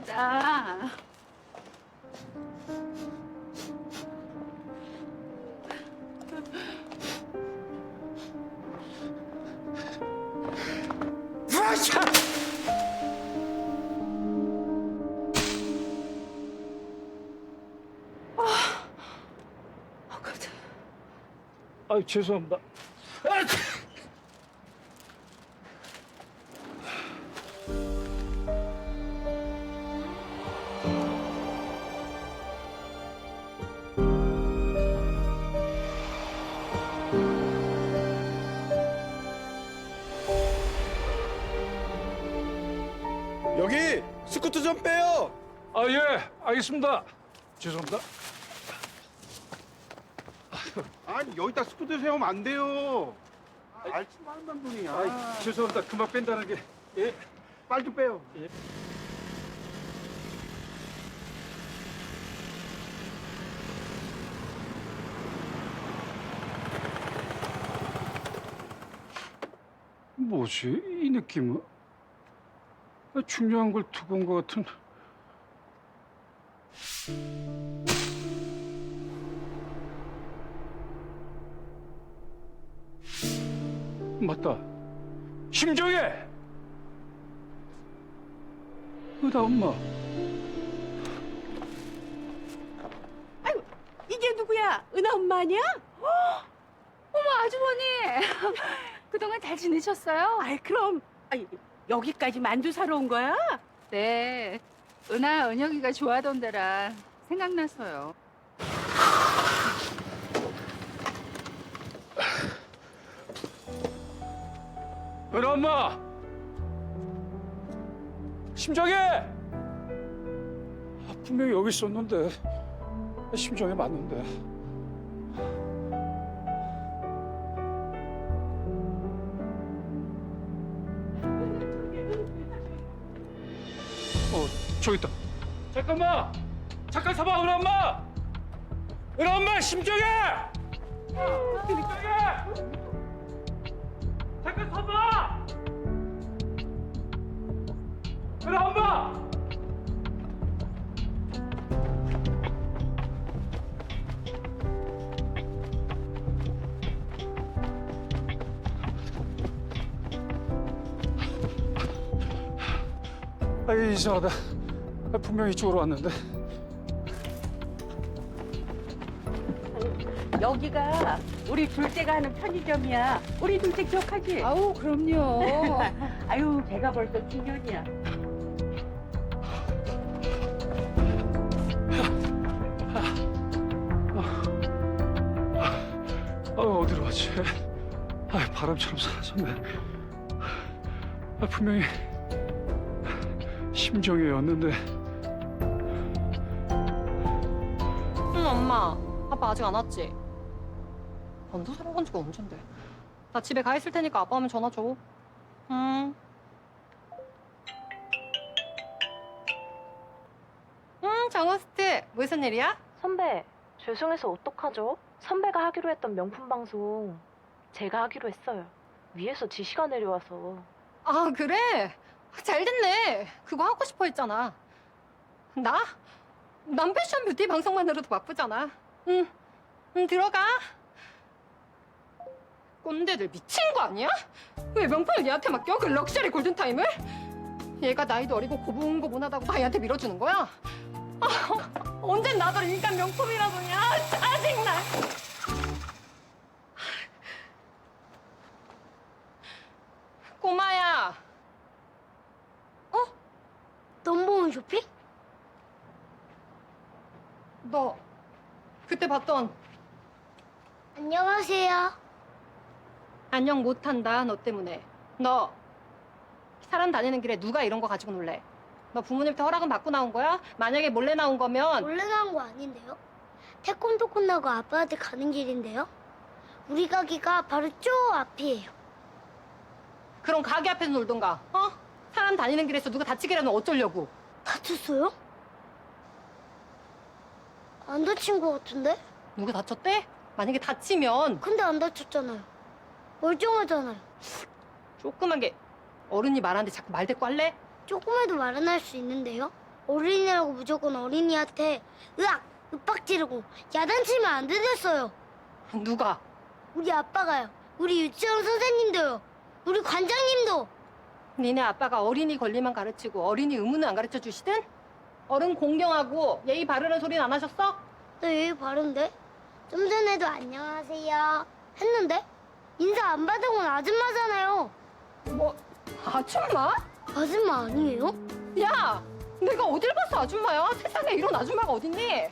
가자. 으쌰! 깜짝이야. 아유, 죄송합니다. 여기 스쿠터 좀 빼요. 아, 예, 알겠습니다. 죄송합니다. 아니 여기다 스쿠터 세우면 안 돼요. 알츠마한 분이야. 아, 죄송합니다. 그만 뺀다는 게. 예. 빨리 좀 빼요. 예. 뭐지? 이 느낌은? 중요한 걸 두고 온 것 같은. 맞다. 심정혜! 나 엄마. 아이고, 이게 누구야? 은하 엄마 아니야? 어머, 아주머니. 그동안 잘 지내셨어요? 아이 그럼 여기까지 만두 사러 온 거야? 네. 은하, 은혁이가 좋아하던 데라 생각나서요. 은하 엄마! 심정혜! 분명히 여기 있었는데. 심정혜 맞는데. 저기 있다. 잠깐만! 잠깐 서봐, 은하 엄마! 은하 엄마, 심정혜! 심정혜! 잠깐 서봐! 은하 엄마! 아, 이상하다. 분명히 이쪽으로 왔는데. 여기가 우리 둘째가 하는 편의점이야. 우리 둘째 기억하지? 아우, 그럼요. 아유 걔가 벌써 9년이야. 어디로 갔지? 바람처럼 사라졌네. 분명히 심정이었는데. 응, 엄마. 아빠 아직 안 왔지? 만두 사러 간 지가 언젠데? 나 집에 가 있을 테니까 아빠 오면 전화 줘. 응. 정호스트. 무슨 일이야? 선배, 죄송해서 어떡하죠? 선배가 하기로 했던 명품 방송 제가 하기로 했어요. 위에서 지시가 내려와서. 아, 그래? 잘 됐네. 그거 하고 싶어 했잖아. 나? 난 패션 뷰티 방송만으로도 바쁘잖아. 응, 들어가. 꼰대들 미친 거 아니야? 왜 명품을 얘한테 맡겨? 그 럭셔리 골든타임을? 얘가 나이도 어리고 고분고분하다고 다 얘한테 밀어주는 거야? 언젠 나도 인간 명품이라더니 짜증나. 꼬마야. 넘버원 쇼핑? 너 그때 봤던 안녕하세요. 안녕 못한다 너 때문에. 너 사람 다니는 길에 누가 이런 거 가지고 놀래? 너 부모님한테 허락은 받고 나온 거야? 만약에 몰래 나온 거면 원래 나온 거 아닌데요? 태권도 끝나고 아빠한테 가는 길인데요? 우리 가게가 바로 저 앞이에요. 그럼 가게 앞에서 놀던가. 어? 사람 다니는 길에서 누가 다치게라면 어쩌려고? 다쳤어요? 안 다친 거 같은데? 누가 다쳤대? 만약에 다치면 근데 안 다쳤잖아요. 멀쩡하잖아요. 조그만 게 어른이 말하는데 자꾸 말 대꾸 할래? 조금해도 말은 할 수 있는데요? 어린이라고 무조건 어린이한테 으악! 윽박 지르고 야단치면 안 된댔어요. 누가? 우리 아빠가요. 우리 유치원 선생님도요. 우리 관장님도. 니네 아빠가 어린이 권리만 가르치고 어린이 의무는 안 가르쳐 주시든? 어른 공경하고 예의 바르는 소리는 안 하셨어? 나 예의 바른데? 좀 전에도 안녕하세요 했는데? 인사 안 받은 건 아줌마잖아요. 뭐 아줌마? 아줌마 아니에요? 야! 내가 어딜 봐서 아줌마야? 세상에 이런 아줌마가 어딨니?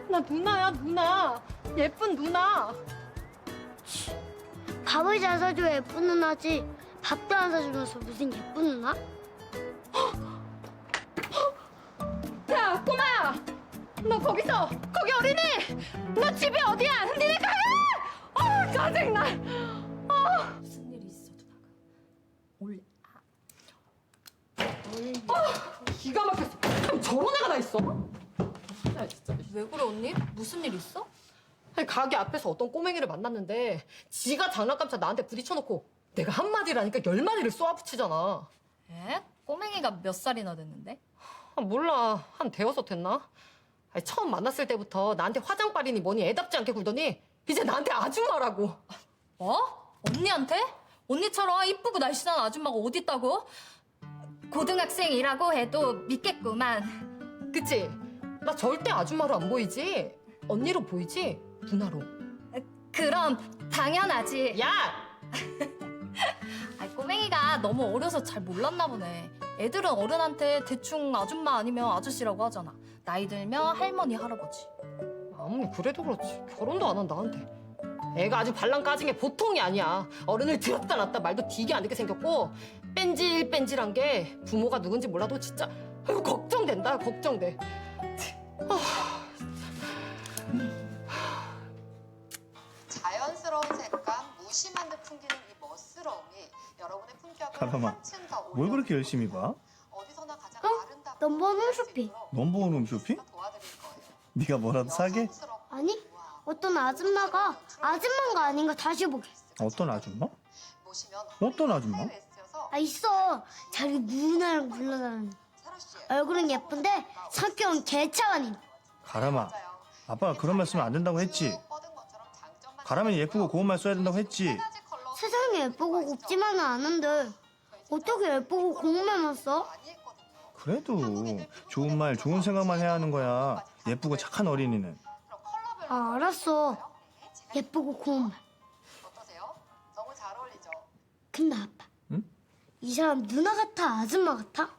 나 누나야 누나. 예쁜 누나. 밥을 잘 사줘야 예쁜 누나지. 밥도 안 사주면서 무슨 예쁜 누나? 야 꼬마야! 너 거기서 거기 어린이! 너 집이 어디야? 니네 가요! 짜증나! 무슨 일이 있어도 나가. 원래 기가 막혔어. 아니, 저런 애가 다 있어? 아, 진짜. 왜 그래 언니? 무슨 일 있어? 아니, 가게 앞에서 어떤 꼬맹이를 만났는데 지가 장난감차 나한테 부딪혀놓고 내가 한마디라니까 10마디를 쏘아붙이잖아. 에? 꼬맹이가 몇 살이나 됐는데? 아, 몰라. 한 대여섯 됐나? 아니, 처음 만났을 때부터 나한테 화장빨이니 뭐니 애답지 않게 굴더니 이제 나한테 아줌마라고. 뭐? 언니한테? 언니처럼 이쁘고 날씬한 아줌마가 어딨다고? 고등학생이라고 해도 믿겠구만. 그치? 나 절대 아줌마로 안 보이지? 언니로 보이지? 누나로. 그럼 당연하지. 야! 아니, 꼬맹이가 너무 어려서 잘 몰랐나 보네. 애들은 어른한테 대충 아줌마 아니면 아저씨라고 하잖아. 나이 들면 할머니, 할아버지. 아무리 그래도 그렇지. 결혼도 안 한 나한테. 애가 아주 발랑 까진 게 보통이 아니야. 어른을 들었다 놨다 말도 되게 안 듣게 생겼고 뺀질뺀질한 게 부모가 누군지 몰라도 진짜 아유, 걱정된다. 걱정돼. 자연스러운 색감, 무심한 듯 풍기는 이 멋스러움이 여러분의 품격을 가람아, 한층 더 뭘 그렇게 열심히 봐? 어디서나 가장 아름답고 넘버원 홈쇼핑. 넘버원 홈쇼핑? 도와드릴 거예요. 네가 뭐라도 사게? 아니, 어떤 아줌마가 아줌마인가 아닌가 다시 보게. 어떤 아줌마? 보시면 어떤 아줌마? 하이웨스트여서 아, 있어. 자기 누나랑 불러다니는. 사라 씨. 얼굴은 예쁜데 성격은 개차원인. 가람아, 아빠가 그런 말 쓰면 안 된다고 했지. 가람이 예쁘고 고운 말 써야 된다고 했지. 세상에 예쁘고 곱지만은 않은데 어떻게 예쁘고 고운 말만 써? 그래도 좋은 말, 좋은 생각만 해야 하는 거야. 예쁘고 착한 어린이는. 아, 알았어. 예쁘고 고운 말. 어떠세요? 너무 잘 어울리죠? 근데 아빠, 응? 이 사람 누나 같아, 아줌마 같아?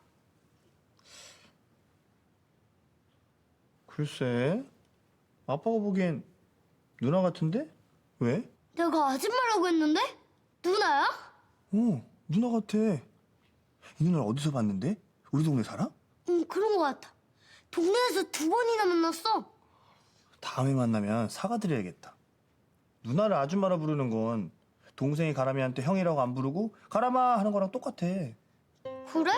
글쎄, 아빠가 보기엔 누나 같은데? 왜? 내가 아줌마라고 했는데? 누나야? 누나 같아. 이 누나를 어디서 봤는데? 우리 동네 살아? 응, 그런 거 같아. 동네에서 2번이나 만났어. 다음에 만나면 사과드려야겠다. 누나를 아줌마라 부르는 건 동생이 가람이한테 형이라고 안 부르고 가람아 하는 거랑 똑같아. 그래?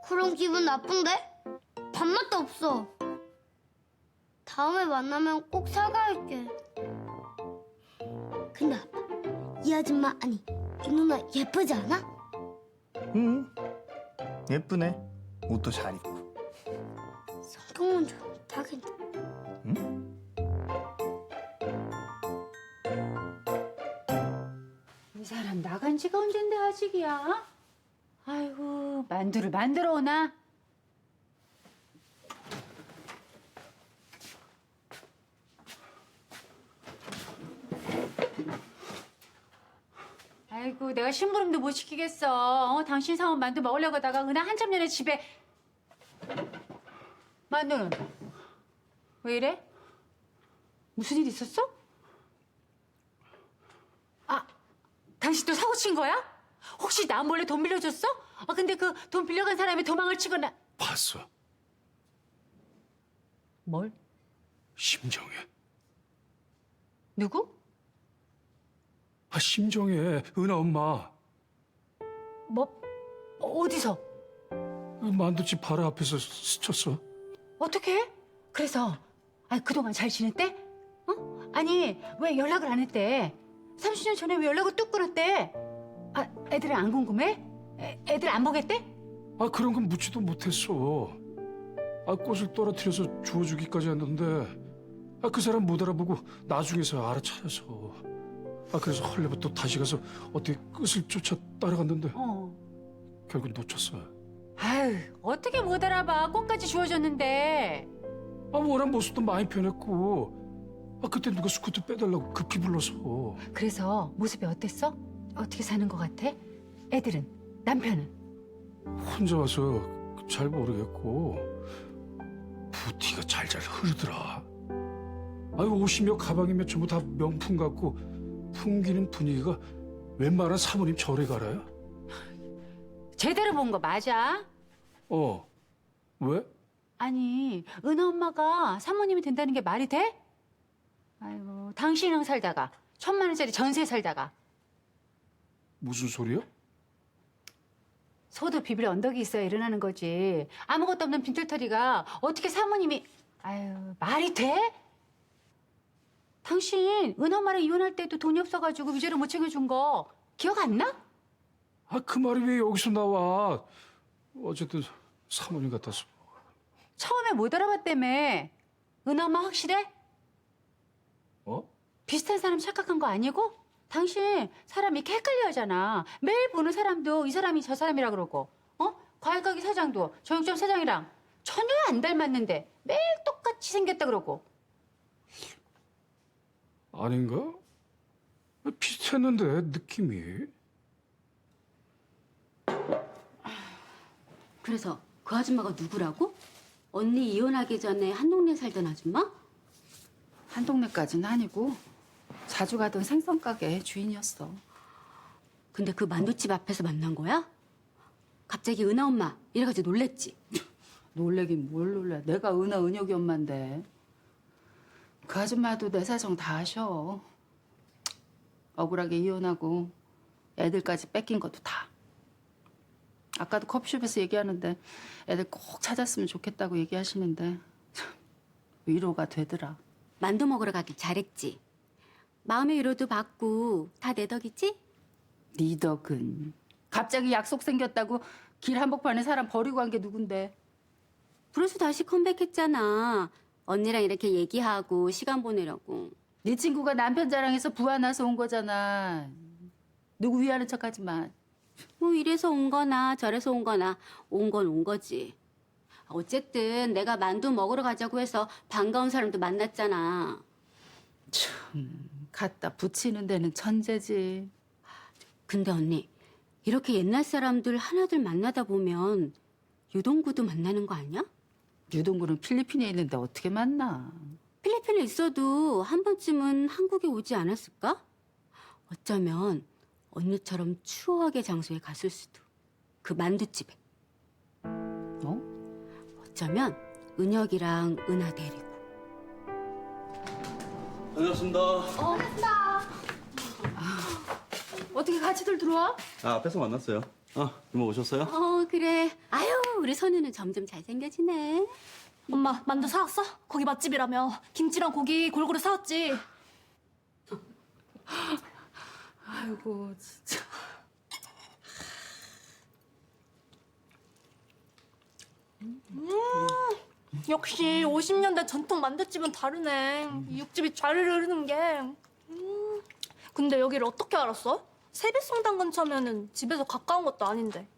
그럼 기분 나쁜데? 밥맛도 없어. 다음에 만나면 꼭 사과할게. 근데 아빠, 이 아줌마 아니 이 누나 예쁘지 않아? 응. 예쁘네. 옷도 잘 입고. 성격만 좀 딱인데. 응? 이 사람 나간 지가 언젠데 아직이야? 아이고, 만두를 만들어 오나? 아이고, 내가 심부름도 못 시키겠어. 당신 사온 만두 먹으려고 하다가 은하 한참 전에 집에... 만두는? 왜 이래? 무슨 일 있었어? 아, 당신 또 사고 친 거야? 혹시 나 몰래 돈 빌려줬어? 근데 그 돈 빌려간 사람이 도망을 치거나... 봤어. 뭘? 심정해. 누구? 심정해. 은하 엄마. 뭐? 어디서? 만두집 바로 앞에서 스쳤어. 어떻게? 그래서 그동안 잘 지냈대? 아니, 왜 연락을 안 했대? 30년 전에 왜 연락을 뚝 끊었대? 애들은 안 궁금해? 애들 안 보겠대? 그런 건 묻지도 못했어. 꽃을 떨어뜨려서 주워주기까지 했는데 그 사람 못 알아보고 나중에서 알아차려서 그래서 헐레부터 다시 가서 어떻게 끝을 쫓아 따라갔는데 결국 놓쳤어요. 아유, 어떻게 못 알아봐. 꽃까지 주워줬는데. 워낙 모습도 많이 변했고 그때 누가 스쿠터 빼달라고 급히 불러서. 그래서 모습이 어땠어? 어떻게 사는 것 같아? 애들은? 남편은? 혼자 와서 잘 모르겠고 부티가 잘잘 흐르더라. 옷이며 가방이며 전부 다 명품 같고 풍기는 분위기가 웬만한 사모님 절에 갈아요? 제대로 본 거 맞아? 왜? 아니, 은하 엄마가 사모님이 된다는 게 말이 돼? 아이고, 당신이랑 살다가 1,000만 원짜리 전세 살다가 무슨 소리야? 소도 비빌 언덕이 있어야 일어나는 거지. 아무것도 없는 빈털터리가 어떻게 사모님이... 아유, 말이 돼? 당신 은하 엄마랑 이혼할 때도 돈이 없어가지고 위자료 못 챙겨준 거 기억 안 나? 그 말이 왜 여기서 나와? 어쨌든 사모님 같아서. 처음에 못 알아봤다며. 은하 엄마 확실해? 비슷한 사람 착각한 거 아니고? 당신 사람 이렇게 헷갈려 하잖아. 매일 보는 사람도 이 사람이 저 사람이라 그러고, 과일가게 사장도 정육점 사장이랑 전혀 안 닮았는데 매일 똑같이 생겼다 그러고. 아닌가? 비슷했는데 느낌이. 그래서 그 아줌마가 누구라고? 언니 이혼하기 전에 한 동네 살던 아줌마? 한 동네까지는 아니고 자주 가던 생선가게 주인이었어. 근데 그 만두집 앞에서 만난 거야? 갑자기 은하 엄마 이래가지고 놀랬지? 놀래긴 뭘 놀래. 내가 은혁이 엄마인데. 그 아줌마도 내 사정 다 아셔. 억울하게 이혼하고 애들까지 뺏긴 것도 다. 아까도 커피숍에서 얘기하는데 애들 꼭 찾았으면 좋겠다고 얘기하시는데 참 위로가 되더라. 만두 먹으러 가길 잘했지? 마음의 위로도 받고 다 내 덕이지? 네 덕은. 갑자기 약속 생겼다고 길 한복판에 사람 버리고 간 게 누군데. 그래서 다시 컴백했잖아. 언니랑 이렇게 얘기하고 시간 보내려고. 네 친구가 남편 자랑해서 부하나서 온 거잖아. 누구 위하는 척하지 마. 뭐 이래서 온 거나 저래서 온 거나 온 건 온 거지. 어쨌든 내가 만두 먹으러 가자고 해서 반가운 사람도 만났잖아. 갖다 붙이는 데는 천재지. 근데 언니, 이렇게 옛날 사람들 하나둘 만나다 보면 유동구도 만나는 거 아니야? 유동구는 필리핀에 있는데 어떻게 만나? 필리핀에 있어도 한 번쯤은 한국에 오지 않았을까? 어쩌면 언니처럼 추억의 장소에 갔을 수도. 그 만두집에. 어쩌면 은혁이랑 은하 데리고. 반갑습니다. 어떻게 같이들 들어와? 앞에서 만났어요. 이모 오셨어요? 그래. 아유, 우리 선우는 점점 잘생겨지네. 엄마, 만두 사왔어? 거기 맛집이라며. 김치랑 고기 골고루 사왔지. 아이고 진짜. 역시 50년대 전통 만두집은 다르네. 이 육즙이 잘 흐르는 게. 근데 여기를 어떻게 알았어? 세빛성당 근처면은 집에서 가까운 것도 아닌데.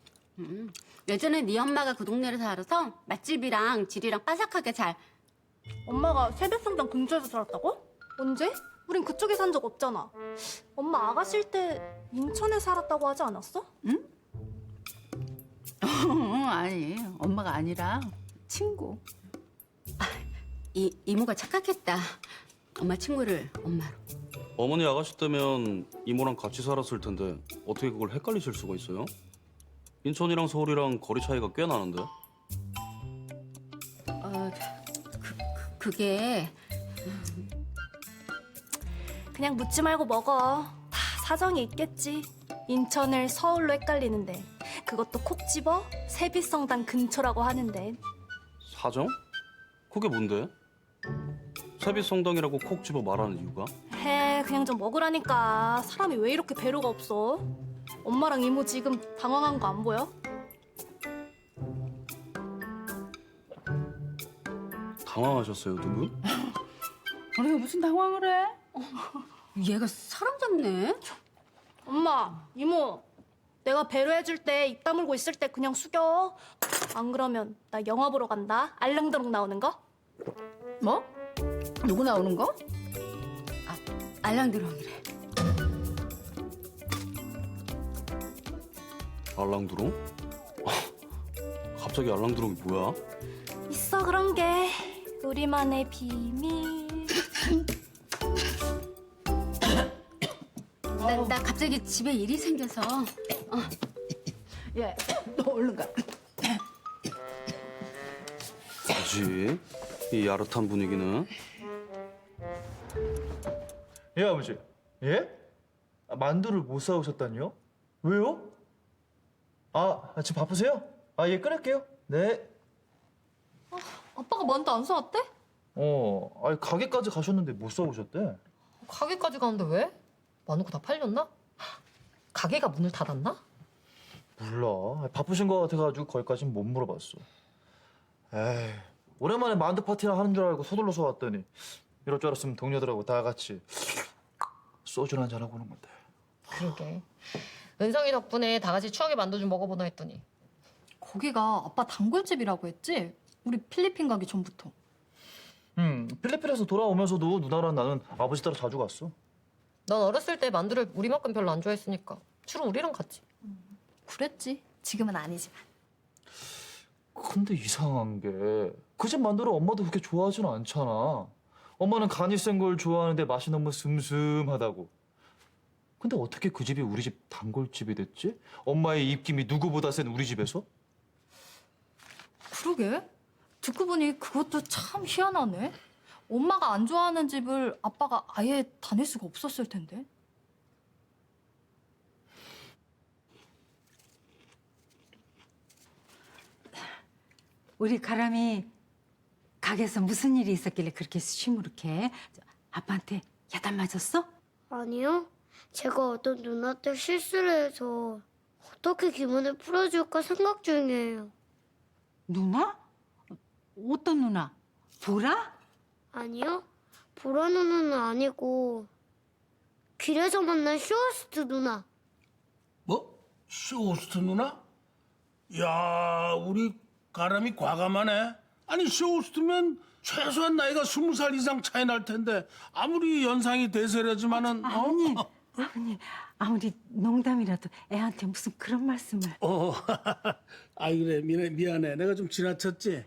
예전에 네 엄마가 그 동네를 살아서 맛집이랑 지리랑 바삭하게 잘. 엄마가 세빛성당 근처에서 살았다고? 언제? 우린 그쪽에 산 적 없잖아. 엄마 아가씨일 때 인천에 살았다고 하지 않았어? 아니 엄마가 아니라 친구. 이모가 착각했다. 엄마 친구를 엄마로. 어머니 아가씨 때면 이모랑 같이 살았을 텐데 어떻게 그걸 헷갈리실 수가 있어요? 인천이랑 서울이랑 거리 차이가 꽤 나는데. 그게 그냥 묻지 말고 먹어. 다 사정이 있겠지. 인천을 서울로 헷갈리는데 그것도 콕 집어 세빛성당 근처라고 하는데. 사정? 그게 뭔데? 세빛성당이라고 콕 집어 말하는 이유가? 그냥 좀 먹으라니까. 사람이 왜 이렇게 배려가 없어? 엄마랑 이모 지금 당황한 거 안 보여? 당황하셨어요, 두 분? 우리가 무슨 당황을 해? 얘가 사람 잡네. 엄마, 이모, 내가 배려해줄 때 입 다물고 있을 때 그냥 숙여. 안 그러면 나 영화 보러 간다. 알랑드롱 나오는 거. 뭐? 누구 나오는 거? 알랑드롱이래. 알랑드롱? 갑자기 알랑드롱이 뭐야? 있어 그런 게 우리만의 비밀. 나 갑자기 집에 일이 생겨서. 야, 너 얼른 가. 뭐지? 이 야릇한 분위기는? 예, 아버지. 예? 만두를 못 사오셨다니요? 왜요? 지금 바쁘세요? 예, 끊을게요. 네. 아빠가 만두 안 사왔대? 가게까지 가셨는데 못 사오셨대. 가게까지 가는데 왜? 만두가 다 팔렸나? 가게가 문을 닫았나? 몰라. 바쁘신 거 같아가지고 거기까지는 못 물어봤어. 에이, 오랜만에 만두 파티나 하는 줄 알고 서둘러서 왔더니 이럴 줄 알았으면 동료들하고 다 같이 소주나 한잔하고 오는 건데. 그러게. 은성이 덕분에 다 같이 추억의 만두 좀 먹어보나 했더니. 거기가 아빠 단골집이라고 했지? 우리 필리핀 가기 전부터. 필리핀에서 돌아오면서도 누나랑 나는 아버지 따라 자주 갔어. 넌 어렸을 때 만두를 우리만큼 별로 안 좋아했으니까 주로 우리랑 갔지. 그랬지. 지금은 아니지만. 근데 이상한 게 그 집 만두를 엄마도 그렇게 좋아하지는 않잖아. 엄마는 간이 센 걸 좋아하는데 맛이 너무 슴슴하다고. 근데 어떻게 그 집이 우리 집 단골집이 됐지? 엄마의 입김이 누구보다 센 우리 집에서? 그러게. 듣고 보니 그것도 참 희한하네. 엄마가 안 좋아하는 집을 아빠가 아예 다닐 수가 없었을 텐데. 우리 가람이 가게에서 무슨 일이 있었길래 그렇게 시무룩해? 아빠한테 야단 맞았어? 아니요. 제가 어떤 누나한테 실수를 해서 어떻게 기분을 풀어줄까 생각 중이에요. 누나? 어떤 누나? 보라? 아니요. 보라 누나는 아니고 길에서 만난 쇼호스트 누나. 뭐? 쇼호스트 누나? 야, 우리 가람이 과감하네. 아니, 쇼호스트면 최소한 나이가 20살 이상 차이 날 텐데 아무리 연상이 대세라지만은 아버님, 아버님, 아무리 농담이라도 애한테 무슨 그런 말씀을. 아이 그래 미안해 내가 좀 지나쳤지.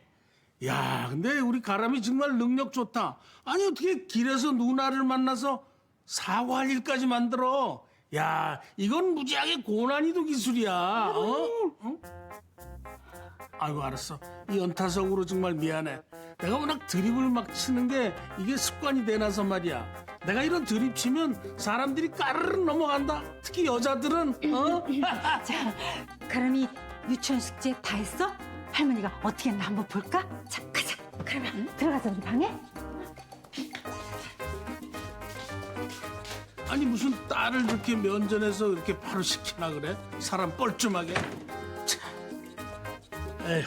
야 근데 우리 가람이 정말 능력 좋다. 아니 어떻게 길에서 누나를 만나서 사과할 일까지 만들어. 야 이건 무지하게 고난이도 기술이야. 응? 아이고 알았어. 이 연타석으로 정말 미안해. 내가 워낙 드립을 막 치는 게 이게 습관이 돼나서 말이야. 내가 이런 드립 치면 사람들이 까르르 넘어간다. 특히 여자들은. 자, 가람이 유치원 숙제 다 했어? 할머니가 어떻게 했나 한번 볼까? 자, 가자. 그러면 들어가자 우리 방에. 아니 무슨 딸을 이렇게 면전에서 이렇게 바로 시키나 그래? 사람 뻘쭘하게. 참. 에휴.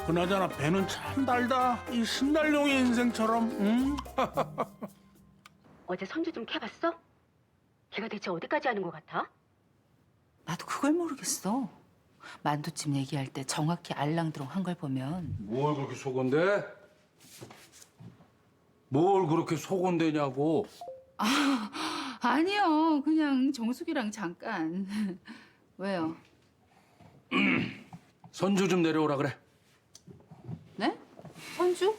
그나저나 배는 참 달다. 이 신달룡의 인생처럼. 응? 어제 선주 좀 캐봤어? 걔가 대체 어디까지 하는 것 같아? 나도 그걸 모르겠어. 만두집 얘기할 때 정확히 알랑드롱 한 걸 보면 뭘 그렇게 속은데? 뭘 그렇게 속은데냐고. 아니요. 그냥 정숙이랑 잠깐. 왜요? 선주 좀 내려오라 그래. 네? 선주?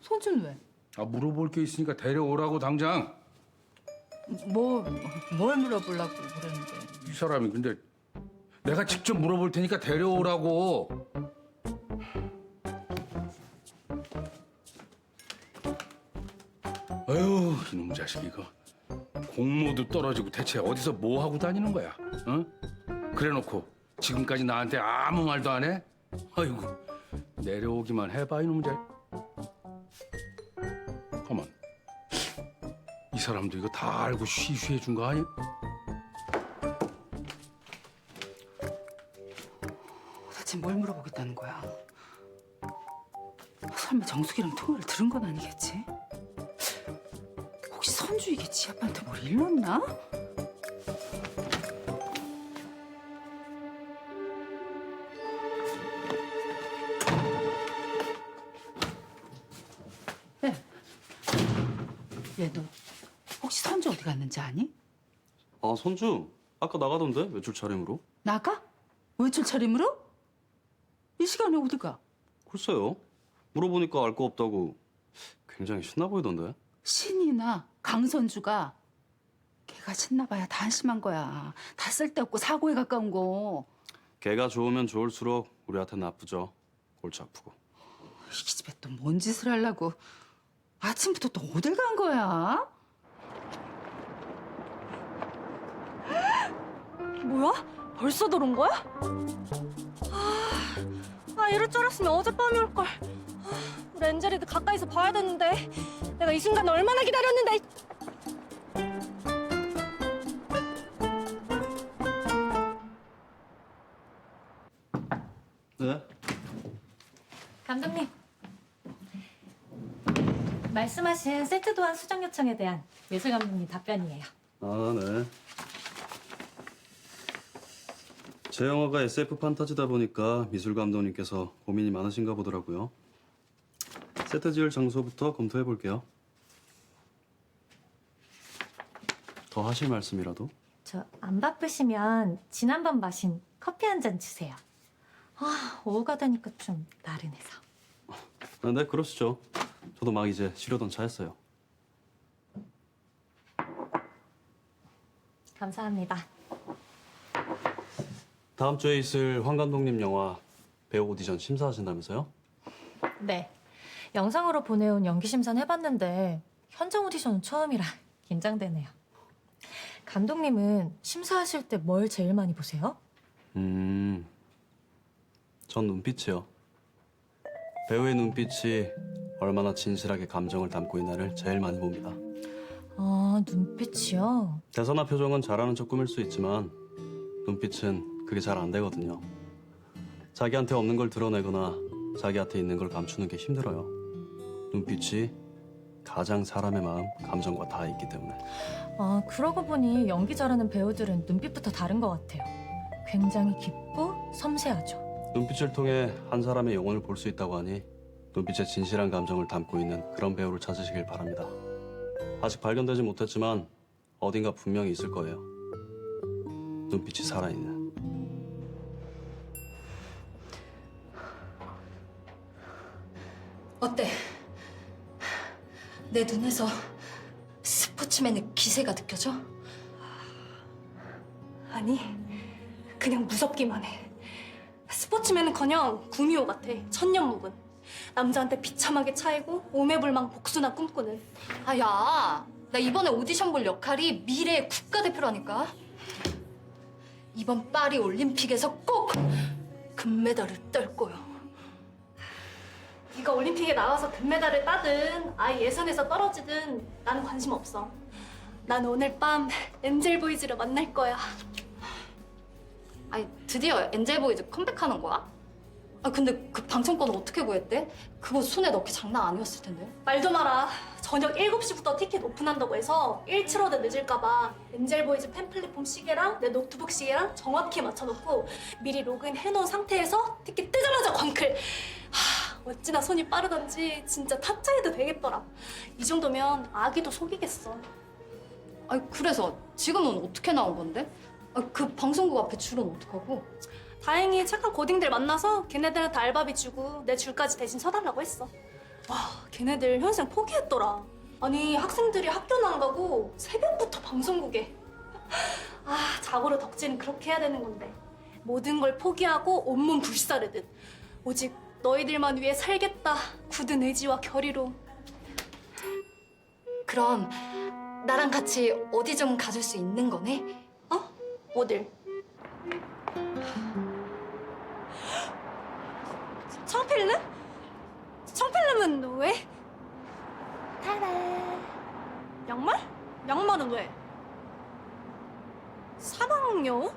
선주는 왜? 물어볼 게 있으니까 데려오라고 당장. 뭘 물어보려고 그러는데. 이 사람이 근데 내가 직접 물어볼 테니까 데려오라고. 아유 이놈 자식 이거 공모도 떨어지고 대체 어디서 뭐 하고 다니는 거야? 응? 그래놓고 지금까지 나한테 아무 말도 안 해? 아이고 내려오기만 해봐 이놈 자식. 가만. 이 사람도 이거 다 알고 쉬쉬해 준 거 아니야? 대체 뭘 물어보겠다는 거야? 설마 정숙이랑 통화를 들은 건 아니겠지? 혹시 선주 이게 지 아빠한테 뭘 일렀나? 얘 너 혹시 선주 어디 갔는지 아니? 아, 선주. 아까 나가던데? 외출 차림으로? 나가? 외출 차림으로? 이 시간에 어디 가? 글쎄요. 물어보니까 알 거 없다고 굉장히 신나 보이던데. 신이나 강선주가 걔가 신나봐야 다 한심한 거야. 다 쓸데없고 사고에 가까운 거. 걔가 좋으면 좋을수록 우리한테 나쁘죠. 골치 아프고. 이 집에 또 뭔 짓을 하려고 아침부터 또 어딜 간 거야? 뭐야? 벌써 들어온 거야? 이럴 줄 알았으면 어젯밤에 올걸. 우리 엔젤이도 가까이서 봐야 되는데 내가 이 순간 얼마나 기다렸는데. 네? 감독님, 말씀하신 세트 도안 수정 요청에 대한 예술 감독님 답변이에요. 아, 네. 제 영화가 SF 판타지다 보니까 미술 감독님께서 고민이 많으신가 보더라고요. 세트 지을 장소부터 검토해 볼게요. 더 하실 말씀이라도? 저 안 바쁘시면 지난번 마신 커피 한 잔 주세요. 오후가 되니까 좀 나른해서. 아, 네, 그러시죠. 저도 막 이제 쉬려던 차였어요. 감사합니다. 다음 주에 있을 황 감독님 영화 배우 오디션 심사하신다면서요? 네, 영상으로 보내온 연기 심사는 해봤는데 현장 오디션은 처음이라 긴장되네요. 감독님은 심사하실 때 뭘 제일 많이 보세요? 전 눈빛이요. 배우의 눈빛이 얼마나 진실하게 감정을 담고 있나를 제일 많이 봅니다. 눈빛이요? 대사나 표정은 잘하는 척 꾸밀 수 있지만 눈빛은 그게 잘 안 되거든요. 자기한테 없는 걸 드러내거나 자기한테 있는 걸 감추는 게 힘들어요. 눈빛이 가장 사람의 마음, 감정과 다 있기 때문에. 그러고 보니 연기 잘하는 배우들은 눈빛부터 다른 것 같아요. 굉장히 깊고 섬세하죠. 눈빛을 통해 한 사람의 영혼을 볼 수 있다고 하니 눈빛에 진실한 감정을 담고 있는 그런 배우를 찾으시길 바랍니다. 아직 발견되지 못했지만 어딘가 분명히 있을 거예요. 눈빛이 살아있는. 어때? 내 눈에서 스포츠맨의 기세가 느껴져? 아니, 그냥 무섭기만 해. 스포츠맨은커녕 구미호 같아. 천년묵은. 남자한테 비참하게 차이고 오매불망 복수나 꿈꾸는. 야, 나 이번에 오디션 볼 역할이 미래의 국가대표라니까. 이번 파리 올림픽에서 꼭 금메달을 딸 거야. 네가 올림픽에 나가서 금메달을 따든 아예 예선에서 떨어지든 나는 관심 없어. 난 오늘 밤 엔젤 보이즈를 만날 거야. 아니, 드디어 엔젤보이즈 컴백하는 거야? 근데 그 방청권 어떻게 구했대? 그거 손에 넣기 장난 아니었을 텐데. 말도 마라. 저녁 7시부터 티켓 오픈한다고 해서 1초라도 늦을까 봐 엔젤보이즈 팬 플랫폼 시계랑 내 노트북 시계랑 정확히 맞춰놓고 미리 로그인 해놓은 상태에서 티켓 뜨자마자 광클. 어찌나 손이 빠르던지 진짜 타짜해도 되겠더라. 이 정도면 아기도 속이겠어. 그래서 지금은 어떻게 나온 건데? 그 방송국 앞에 줄은 어떡하고? 다행히 착한 고딩들 만나서 걔네들한테 알바비 주고 내 줄까지 대신 서달라고 했어. 와, 걔네들 현생 포기했더라. 아니, 학생들이 학교는 안 가고 새벽부터 방송국에. 자고로 덕질은 그렇게 해야 되는 건데. 모든 걸 포기하고 온몸 불사르듯. 오직 너희들만 위해 살겠다. 굳은 의지와 결의로. 그럼 나랑 같이 어디 좀 가줄 수 있는 거네? 어딜? 청필름? 청필름은 왜? 타라. 양말? 양말은 왜? 사방여우?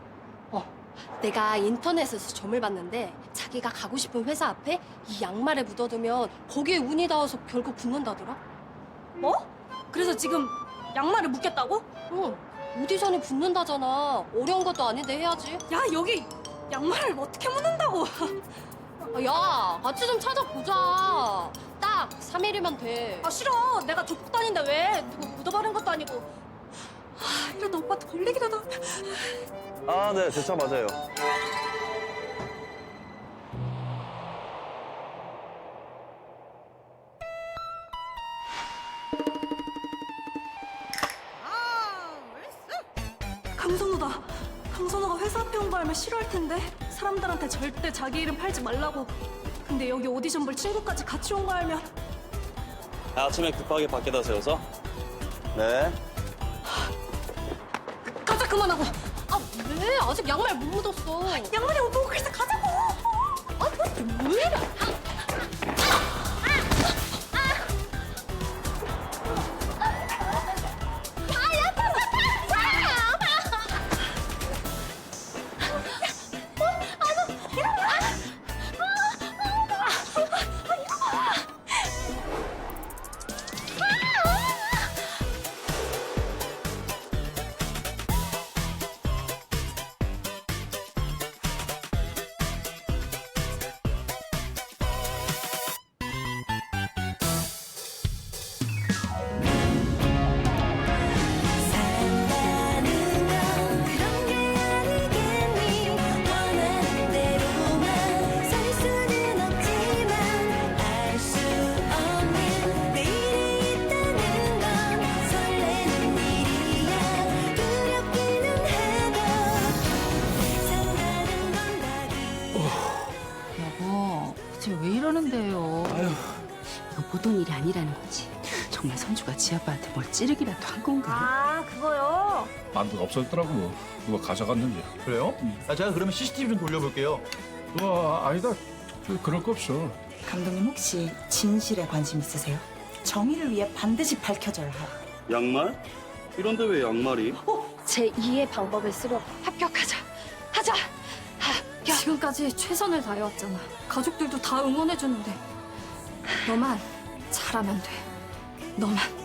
내 내가 인터넷에서 점을 봤는데 자기가 가고 싶은 회사 앞에 이 양말에 묻어두면 거기에 운이 닿아서 결국 붙는다더라. 뭐? 그래서 지금 양말을 묶겠다고? 응. 오디션에 붙는다잖아. 어려운 것도 아닌데 해야지. 야, 여기 양말을 어떻게 묶는다고? 야, 같이 좀 찾아보자. 딱 3일이면 돼. 아, 싫어. 내가 조폭 다닌데 왜? 누구 묻어버린 것도 아니고. 아, 이러다 오빠한테 걸리기라도 하면. 아, 네, 제 차 맞아요. 강선우다. 강선우가 회사 앞에 온 거 알면 싫어할 텐데. 사람들한테 절대 자기 이름 팔지 말라고. 근데 여기 오디션 볼 친구까지 같이 온 거 알면. 아침에 급하게 밖에다 세워서? 네. 가자, 그만하고. 아, 왜? 아직 양말 못 묻었어. 양말이 못 보고 그래서 가자고. 아, 왜 이래? 여보, 대체 왜 이러는데요? 이건 보통 일이 아니라는 거지. 정말 선주가 지 아빠한테 뭘 찌르기라도 한 건가? 아, 그거요? 만두 없었더라고. 누가 가져갔는지. 그래요? 아, 제가 그러면 CCTV 좀 돌려볼게요. 와, 아니다. 그럴 거 없어. 감독님 혹시 진실에 관심 있으세요? 정의를 위해 반드시 밝혀져야 해요. 양말? 이런데 왜 양말이? 제 2의 방법을 쓰려 합격하자. 하자. 합격. 지금까지 최선을 다해왔잖아. 가족들도 다 응원해주는데 너만 잘하면 돼. 너만.